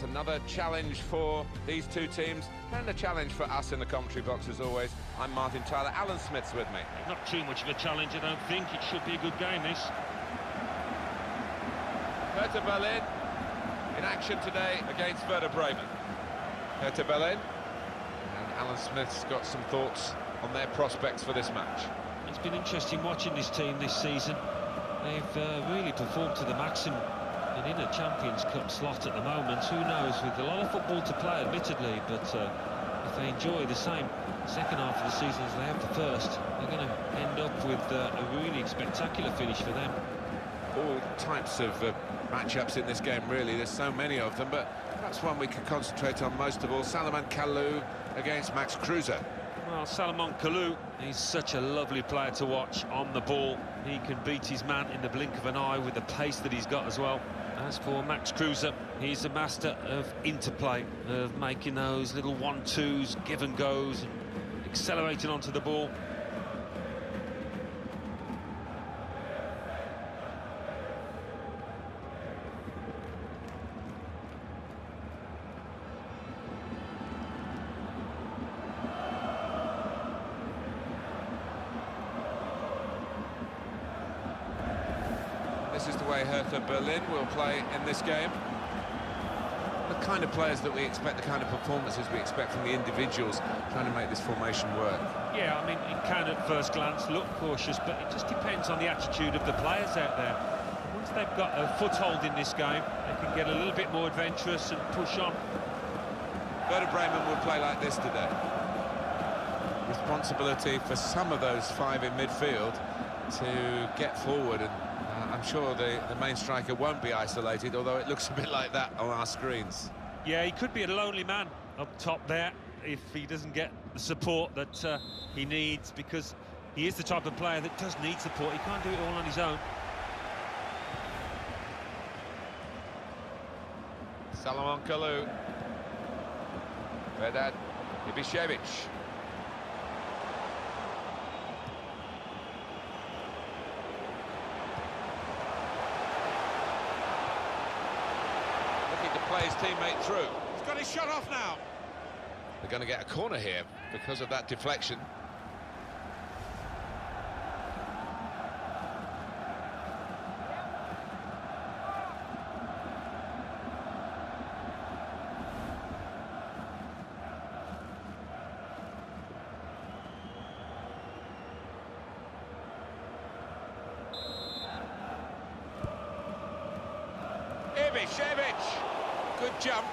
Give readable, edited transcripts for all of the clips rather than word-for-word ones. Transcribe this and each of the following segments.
It's another challenge for these two teams and a challenge for us in the commentary box as always. I'm Martin Tyler, Alan Smith's with me. Not too much of a challenge, I don't think. It should be a good game, this. Hertha Berlin in action today against Werder Bremen. Hertha Berlin, and Alan Smith's got some thoughts on their prospects for this match. It's been interesting watching this team this season. They've really performed to the maximum. And in a Champions Cup slot at the moment, who knows, with a lot of football to play, admittedly, but if they enjoy the same second half of the season as they have the first, they're going to end up with a really spectacular finish for them. All types of matchups in this game, really. There's so many of them, but perhaps one we can concentrate on most of all. Salomon Kalou against Max Kruse. Well, Salomon Kalou, he's such a lovely player to watch on the ball. He can beat his man in the blink of an eye with the pace that he's got as well. As for Max Kruse, he's a master of interplay, of making those little 1-2s, give and goes, and accelerating onto the ball. This is the way Hertha Berlin will play in this game. The kind of players that we expect, the kind of performances we expect from the individuals trying to make this formation work. Yeah, I mean, it can at first glance look cautious, but it just depends on the attitude of the players out there. Once they've got a foothold in this game, they can get a little bit more adventurous and push on. Werder Bremen will play like this today. Responsibility for some of those five in midfield to get forward, and I'm sure the main striker won't be isolated, although it looks a bit like that on our screens. Yeah, he could be a lonely man up top there if he doesn't get the support that he needs, because he is the type of player that does need support. He can't do it all on his own. Salomon Kalou. Vedad Ibišević. Play his teammate through. He's got his shot off now. They're going to get a corner here because of that deflection. Ibišević. Good jump,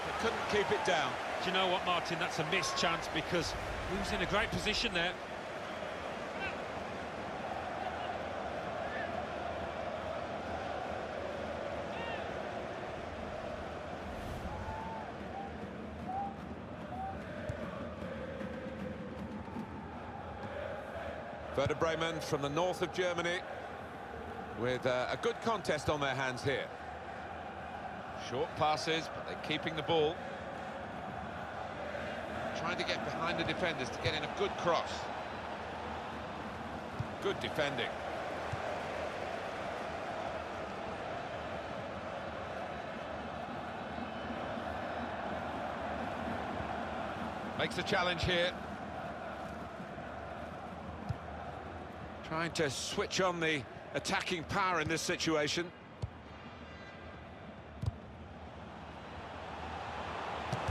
but couldn't keep it down. Do you know what, Martin? That's a missed chance, because he was in a great position there. Werder Bremen from the north of Germany with a good contest on their hands here. Short passes, but they're keeping the ball. Trying to get behind the defenders to get in a good cross. Good defending. Makes the challenge here. Trying to switch on the attacking power in this situation.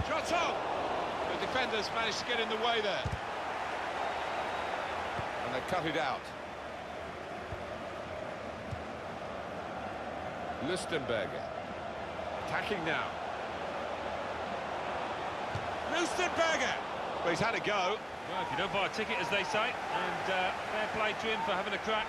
Shot on! The defenders managed to get in the way there. And they cut it out. Lustenberger. Attacking now. Lustenberger! Well, he's had a go. Well, if you don't buy a ticket, as they say, and fair play to him for having a crack.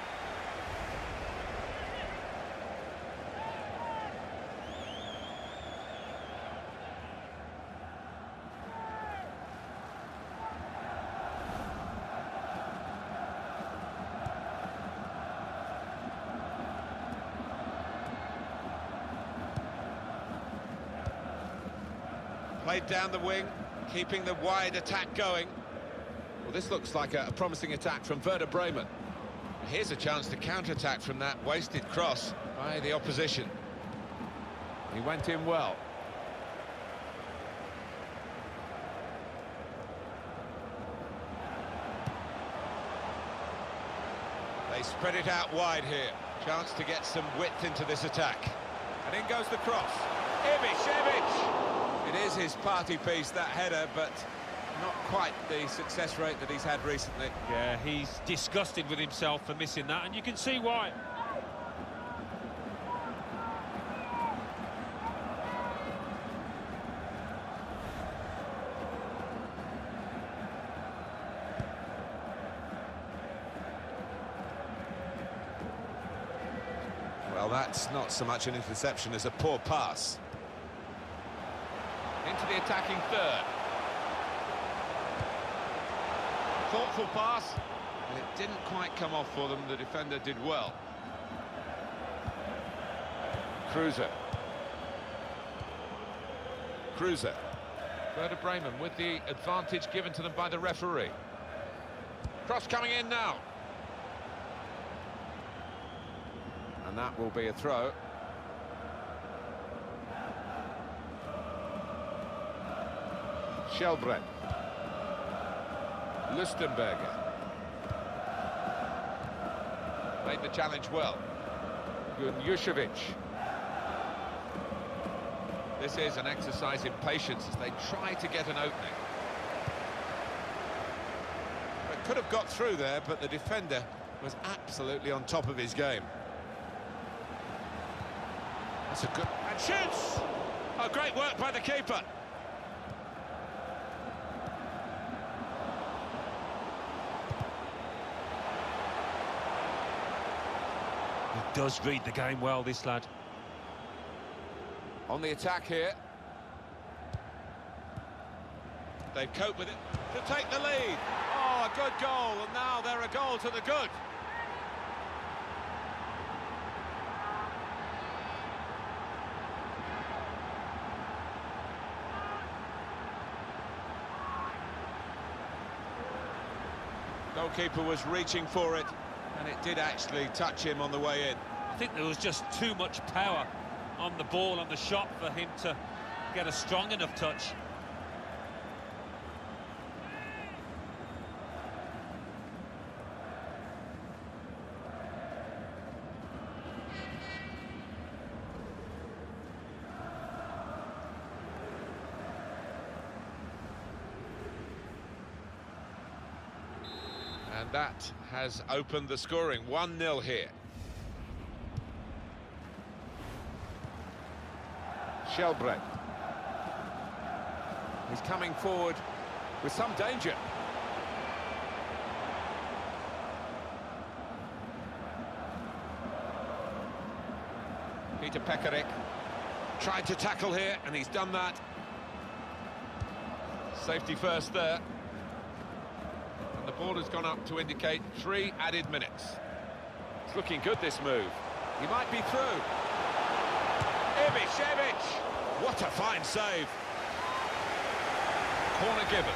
Played down the wing, keeping the wide attack going. Well, this looks like a promising attack from Werder Bremen. Here's a chance to counter-attack from that wasted cross by the opposition. He went in well. They spread it out wide here. Chance to get some width into this attack. And in goes the cross. Ibišević! It is his party piece, that header, but not quite the success rate that he's had recently. Yeah, he's disgusted with himself for missing that, and you can see why. Well, that's not so much an interception as a poor pass. Into the attacking third. Thoughtful pass. And it didn't quite come off for them. The defender did well. Kruse. Werder Bremen with the advantage given to them by the referee. Cross coming in now. And that will be a throw. Shelbrett. Lustenberger. Made the challenge well. Gunjušević. This is an exercise in patience as they try to get an opening. It could have got through there, but the defender was absolutely on top of his game. That's a good... And shoots! Oh, great work by the keeper. He does read the game well, this lad. On the attack here. They've coped with it to take the lead. Oh, a good goal, and now they're a goal to the good. Goalkeeper was reaching for it, and it did actually touch him on the way in. I think there was just too much power on the ball, on the shot, for him to get a strong enough touch. And that has opened the scoring. 1-0 here. Shelbrett. He's coming forward with some danger. Peter Pekarik tried to tackle here, and he's done that. Safety first there. And the ball has gone up to indicate 3 added minutes. It's looking good, this move. He might be through. Ibišević! What a fine save. Corner given.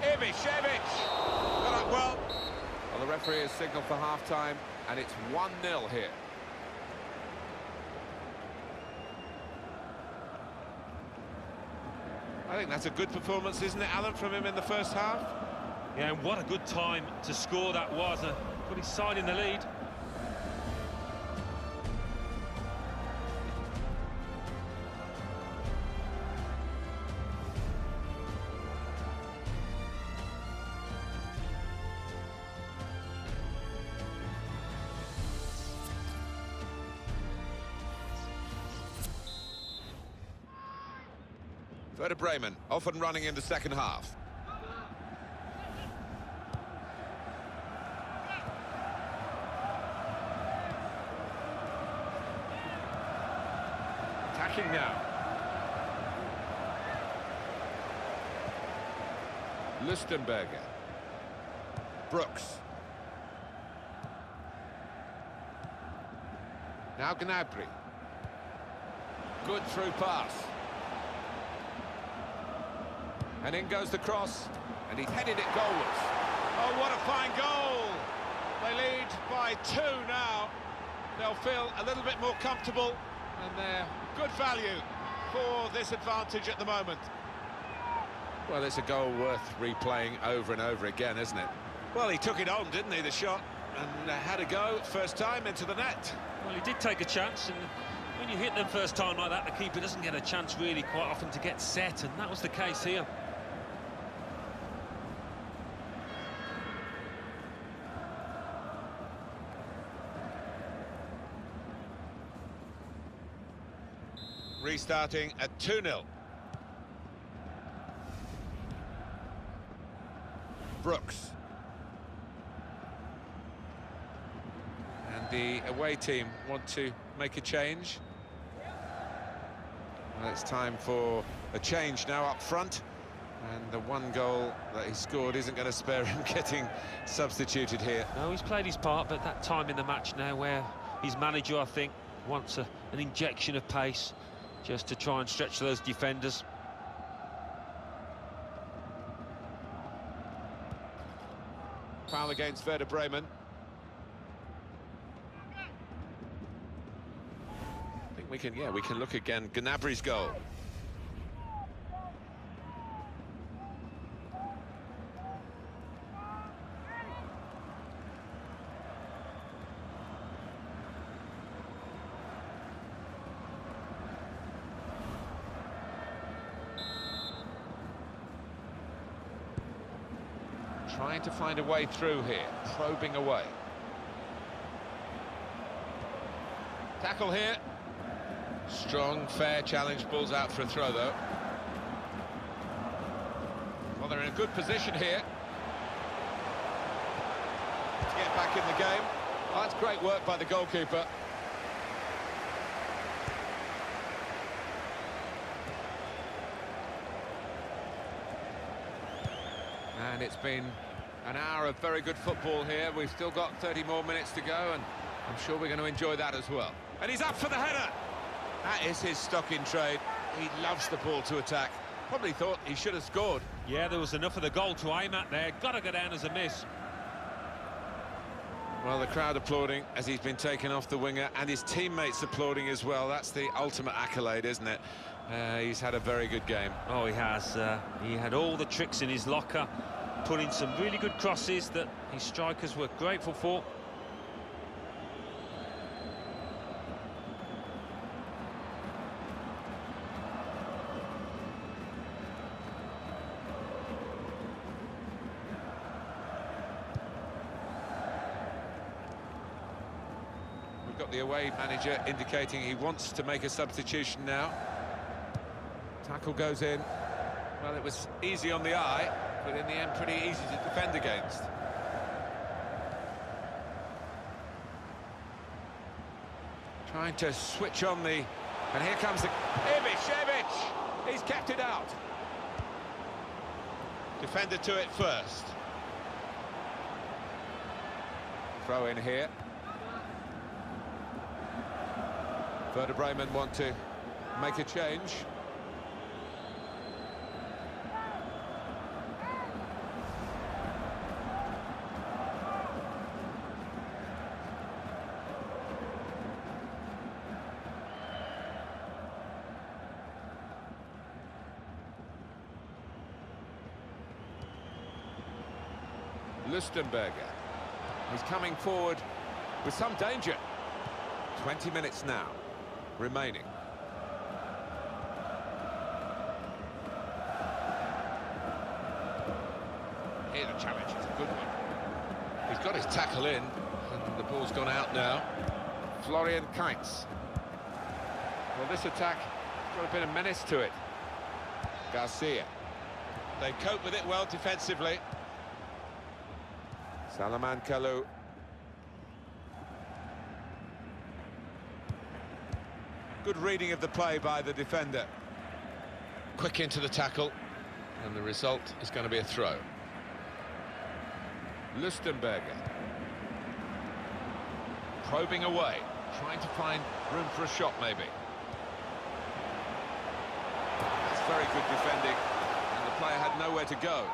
Ibišević! Got up well. Well, the referee has signalled for half-time, and it's 1-0 here. I think that's a good performance, isn't it, Alan, from him in the first half? Yeah, and what a good time to score that was. Put his side in the lead. Werder Bremen off and running in the second half. Attacking now. Lustenberger. Brooks. Now Gnabry. Good through pass. And in goes the cross. And he's headed it goalwards. Oh, what a fine goal! They lead by 2 now. They'll feel a little bit more comfortable, and they're good value for this advantage at the moment. Well, it's a goal worth replaying over and over again, isn't it? Well, he took it on, didn't he, the shot, and had a go first time into the net. Well, he did take a chance, and when you hit them first time like that, the keeper doesn't get a chance really quite often to get set, and that was the case here. Restarting at 2-0. Brooks. And the away team want to make a change. Well, it's time for a change now up front. And the one goal that he scored isn't going to spare him getting substituted here. No, he's played his part, but that time in the match now where his manager, I think, wants an injection of pace just to try and stretch those defenders. Foul against Werder Bremen. I think we can look again. Gnabry's goal. Trying to find a way through here, probing away. Tackle here. Strong, fair challenge, balls out for a throw, though. Well, they're in a good position here to get back in the game. Well, that's great work by the goalkeeper. And it's been an hour of very good football here. We've still got 30 more minutes to go, and I'm sure we're going to enjoy that as well. And he's up for the header. That is his stock in trade. He loves the ball to attack. Probably thought he should have scored. Yeah, there was enough of the goal to aim at there. Got to go down as a miss. Well, the crowd applauding as he's been taken off the winger, and his teammates applauding as well. That's the ultimate accolade, isn't it? He's had a very good game. Oh, he has. He had all the tricks in his locker, put in some really good crosses that his strikers were grateful for. We've got the away manager indicating he wants to make a substitution now. Tackle goes in. Well, it was easy on the eye, but in the end pretty easy to defend against. Trying to switch on the... And here comes the... Ivic! He's kept it out. Defender to it first. Throw in here. Werder Bremen want to make a change. Lustenberger. He's coming forward with some danger. 20 minutes now remaining. Here the challenge is a good one. He's got his tackle in, and the ball's gone out now. Florian Kainz. Well, this attack has got a bit of menace to it. Garcia. They cope with it well defensively. Salaman Kalou. Good reading of the play by the defender. Quick into the tackle, and the result is going to be a throw. Lustenberger. Probing away, trying to find room for a shot maybe. That's very good defending, and the player had nowhere to go.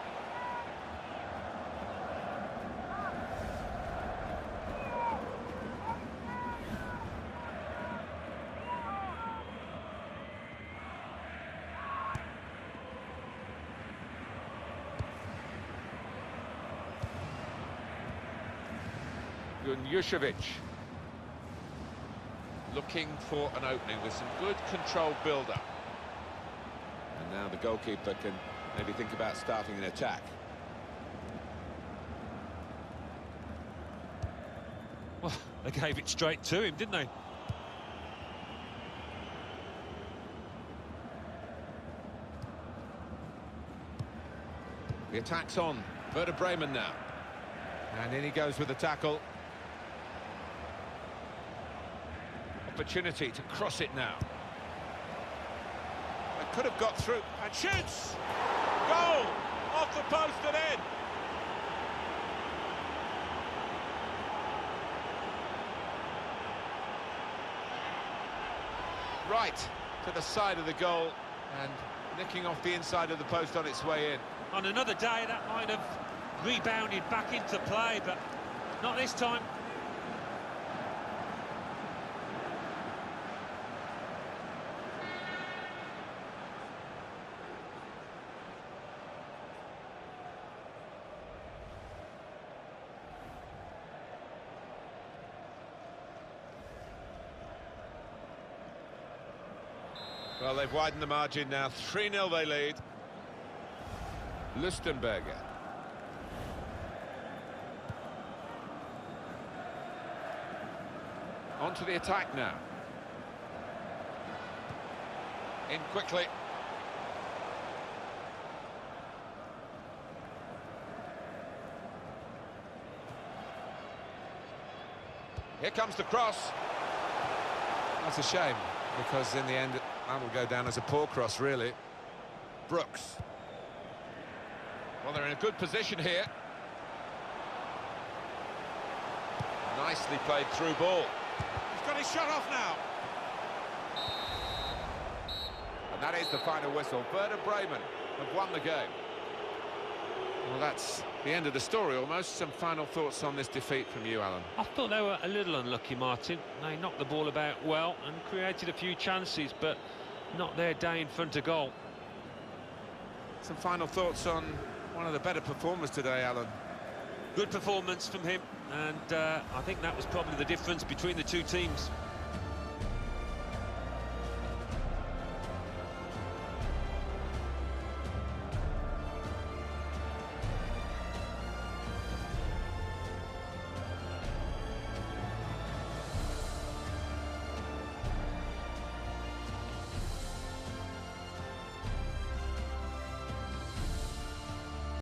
Gunjušević. Looking for an opening with some good controlled build-up. And now the goalkeeper can maybe think about starting an attack. Well, they gave it straight to him, didn't they? The attack's on. Werder Bremen now. And in he goes with the tackle. Opportunity to cross it now. They could have got through. And shoots! Goal! Off the post and in! Right to the side of the goal and nicking off the inside of the post on its way in. On another day, that might have rebounded back into play, but not this time. Well, they've widened the margin now. 3-0 they lead. Lustenberger. On to the attack now. In quickly. Here comes the cross. That's a shame, because in the end, that will go down as a poor cross, really. Brooks. Well, they're in a good position here. Nicely played through ball. He's got his shot off now. And that is the final whistle. Werder Bremen have won the game. Well, that's the end of the story, almost. Some final thoughts on this defeat from you, Alan? I thought they were a little unlucky, Martin. They knocked the ball about well and created a few chances, but not their day in front of goal. Some final thoughts on one of the better performers today, Alan? Good performance from him, and I think that was probably the difference between the two teams.